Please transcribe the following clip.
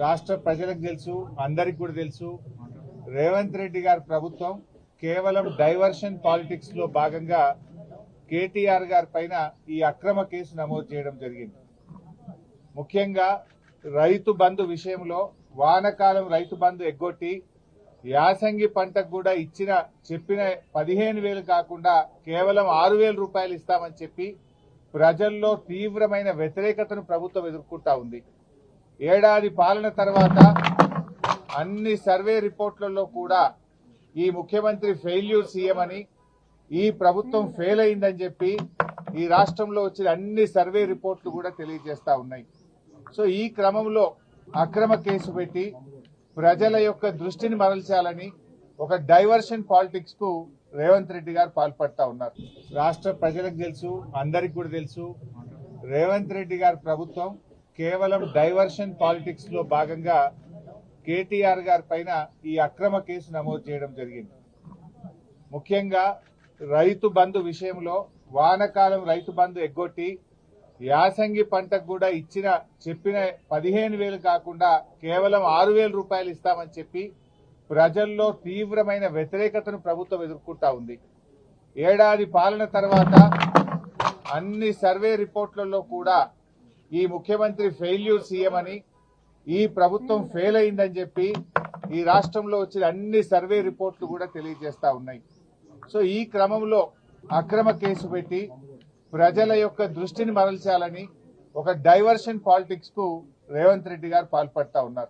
రాష్ట్ర ప్రజలకు తెలుసు, అందరికి కూడా తెలుసు, రేవంత్ రెడ్డి గారి ప్రభుత్వం కేవలం డైవర్షన్ పాలిటిక్స్ లో భాగంగా కేటీఆర్ గారి పైన ఈ అక్రమ కేసు నమోదు చేయడం జరిగింది. ముఖ్యంగా రైతు బంధు విషయంలో వానకాలం రైతు బంధు ఎగ్గొట్టి యాసంగి పంటకు కూడా చెప్పిన 15,000 కాకుండా కేవలం 6,000 రూపాయలు ఇస్తామని చెప్పి ప్రజల్లో తీవ్రమైన వ్యతిరేకతను ప్రభుత్వం ఎదుర్కొంటా ఉంది. ఏడాది పాలన తర్వాత అన్ని సర్వే రిపోర్ట్లలో కూడా ఈ ముఖ్యమంత్రి ఫెయిల్యూర్ సీఎం అని, ఈ ప్రభుత్వం ఫెయిల్ అయిందని చెప్పి ఈ రాష్ట్రంలో వచ్చిన అన్ని సర్వే రిపోర్ట్లు కూడా తెలియజేస్తా ఉన్నాయి. సో ఈ క్రమంలో అక్రమ కేసు పెట్టి ప్రజల యొక్క దృష్టిని మరల్చాలని ఒక డైవర్షన్ పాలిటిక్స్ కు రేవంత్ రెడ్డి గారు పాల్పడతా ఉన్నారు. రాష్ట్ర ప్రజలకు తెలుసు, అందరికి కూడా తెలుసు, రేవంత్ రెడ్డి గారి ప్రభుత్వం కేవలం డైవర్షన్ పాలిటిక్స్ లో భాగంగా కేటీఆర్ గారి పైన ఈ అక్రమ కేసు నమోదు చేయడం జరిగింది. ముఖ్యంగా రైతు బంధు విషయంలో వానకాలం రైతు బంధు ఎగ్గొట్టి యాసంగి పంటకు కూడా చెప్పిన 15,000 కాకుండా కేవలం 6,000 రూపాయలు ఇస్తామని చెప్పి ప్రజల్లో తీవ్రమైన వ్యతిరేకతను ప్రభుత్వం ఎదుర్కొంటా ఉంది. ఏడాది పాలన తర్వాత అన్ని సర్వే రిపోర్ట్లలో కూడా ఈ ముఖ్యమంత్రి ఫెయిల్యూర్ సీఎం అని, ఈ ప్రభుత్వం ఫెయిల్ అయిందని చెప్పి ఈ రాష్ట్రంలో వచ్చిన అన్ని సర్వే రిపోర్ట్లు కూడా తెలియజేస్తా ఉన్నాయి. సో ఈ క్రమంలో అక్రమ కేసు పెట్టి ప్రజల యొక్క దృష్టిని మరల్చాలని ఒక డైవర్షన్ పాలిటిక్స్ కు రేవంత్ రెడ్డి గారు పాల్పడతా ఉన్నారు.